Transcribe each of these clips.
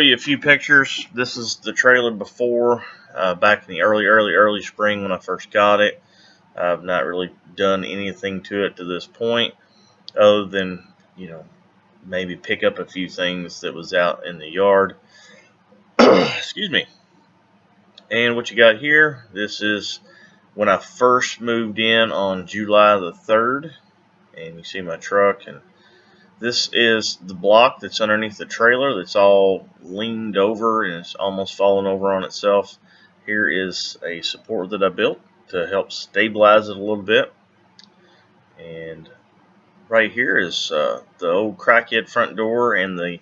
You a few pictures. This is the trailer before, back in the early spring when I first got it. I've not really done anything to it to this point, other than maybe pick up a few things that was out in the yard. Excuse me. And what you got here? This is when I first moved in on July the 3rd, and you see my truck. And this is the block that's underneath the trailer that's all leaned over and it's almost fallen over on itself. Here is a support that I built to help stabilize it a little bit. And right here is the old crackhead front door and the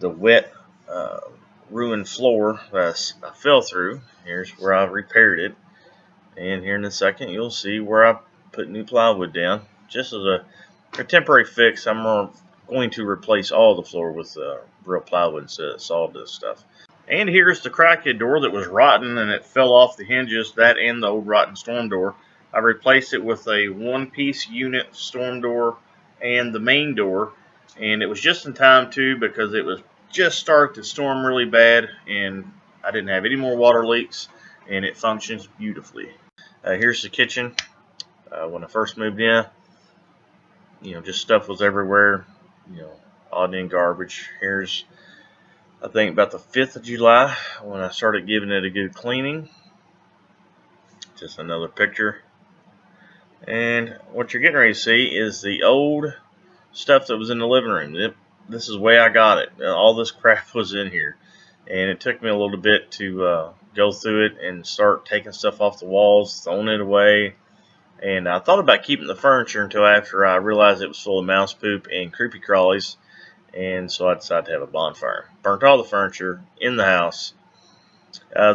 wet ruined floor that I fell through. Here's where I repaired it. And here in a second you'll see where I put new plywood down. Just as a temporary fix, I'm going to replace all the floor with real plywood instead of sawdust stuff. And here's the crackhead door that was rotten and it fell off the hinges, that and the old rotten storm door. I replaced it with a one-piece unit storm door and the main door, and it was just in time too because it was just started to storm really bad and I didn't have any more water leaks and it functions beautifully. Here's the kitchen. When I first moved in, just stuff was everywhere, odd and garbage. Here's, I think, about the 5th of July when I started giving it a good cleaning. Just another picture. And what you're getting ready to see is the old stuff that was in the living room. This is the way I got it. All this crap was in here. And it took me a little bit to go through it and start taking stuff off the walls, throwing it away. And I thought about keeping the furniture until after I realized it was full of mouse poop and creepy crawlies. And so I decided to have a bonfire. Burnt all the furniture in the house.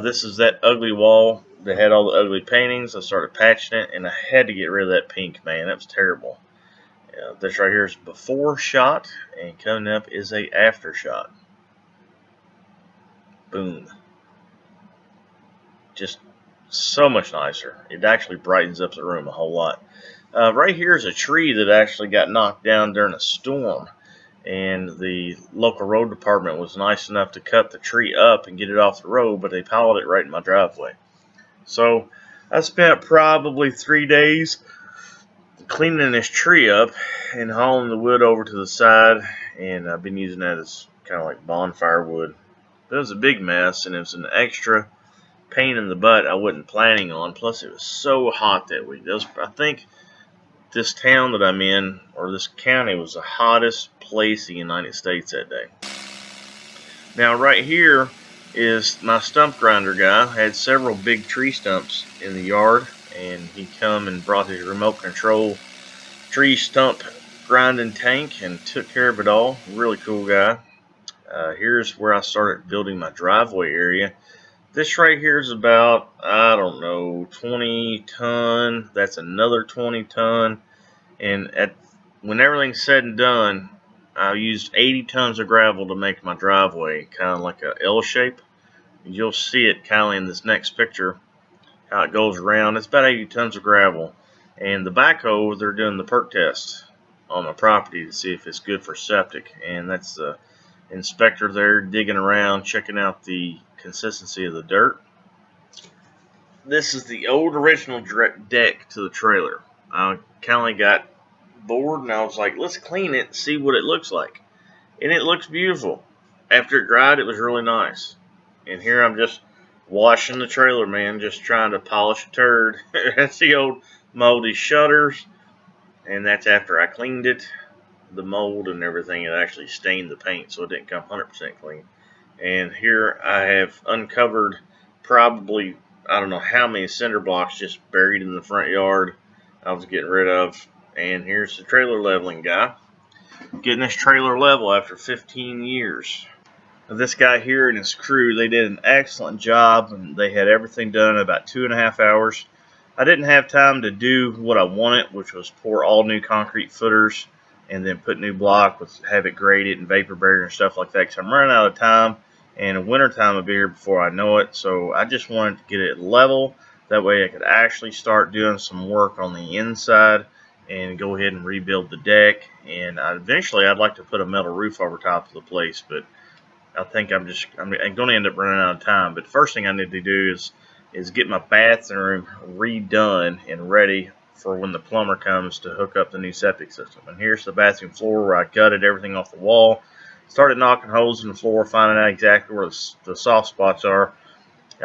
This is that ugly wall that had all the ugly paintings. I started patching it, and I had to get rid of that pink, man. That was terrible. This right here is before shot, and coming up is a after shot. Boom. Just so much nicer. It actually brightens up the room a whole lot. Right here is a tree that actually got knocked down during a storm, and the local road department was nice enough to cut the tree up and get it off the road, but they piled it right in my driveway. So I spent probably 3 days cleaning this tree up and hauling the wood over to the side, and I've been using that as kind of like bonfire wood. But it was a big mess, and it was an extra pain in the butt I wasn't planning on. Plus, it was so hot that week. I think this town that I'm in, or this county, was the hottest place in the United States that day. Now, right here is my stump grinder guy. I had several big tree stumps in the yard, and he come and brought his remote control tree stump grinding tank and took care of it all. Really cool guy. Here's where I started building my driveway area. This right here is about, I don't know, 20 ton. That's another 20 ton. And when everything's said and done, I used 80 tons of gravel to make my driveway, kind of like a L shape. You'll see it kind of in this next picture, how it goes around. It's about 80 tons of gravel. And the backhoe, they're doing the perk test on the property to see if it's good for septic. And that's the inspector there digging around, checking out the consistency of the dirt. This is the old original deck to the trailer. I kind of got bored and I was like, let's clean it and see what it looks like. And it looks beautiful. After it dried, it was really nice. And here I'm just washing the trailer, man, just trying to polish a turd. That's the old moldy shutters, and that's after I cleaned it. The mold and everything, it actually stained the paint, so it didn't come 100% clean. And here I have uncovered probably, I don't know how many cinder blocks just buried in the front yard I was getting rid of. And here's the trailer leveling guy, getting this trailer level after 15 years. Now, this guy here and his crew, they did an excellent job, and they had everything done in about 2.5 hours. I didn't have time to do what I wanted, which was pour all new concrete footers and then put new block, have it graded and vapor barrier and stuff like that, because I'm running out of time, and winter time will be here before I know it. So I just wanted to get it level. That way I could actually start doing some work on the inside and go ahead and rebuild the deck. And eventually I'd like to put a metal roof over top of the place, but I think I'm going to end up running out of time. But first thing I need to do is get my bathroom redone and ready for when the plumber comes to hook up the new septic system. And here's the bathroom floor where I gutted everything off the wall, started knocking holes in the floor, finding out exactly where the soft spots are.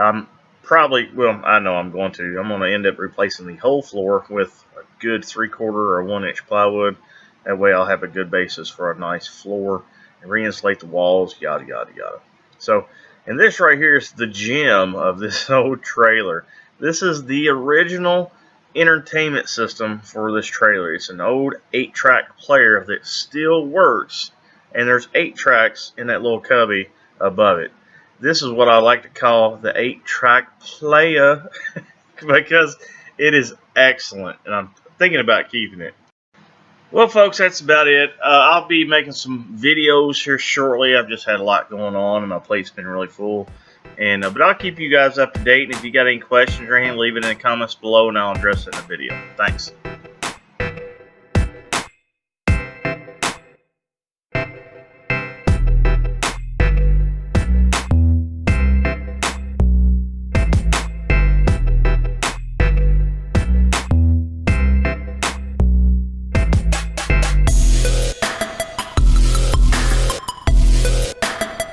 I'm I know I'm going to end up replacing the whole floor with a good 3/4 or 1-inch plywood. That way I'll have a good basis for a nice floor and reinsulate the walls, yada, yada, yada. So, and this right here is the gem of this old trailer. This is the original entertainment system for this trailer. It's an old 8-track player that still works, and there's 8 tracks in that little cubby above it. This is what I like to call the 8-track player because it is excellent, and I'm thinking about keeping it. Well, folks, that's about it. I'll be making some videos here shortly. I've just had a lot going on, and my plate's been really full. And but I'll keep you guys up to date. And if you got any questions or anything, leave it in the comments below, and I'll address it in the video. Thanks.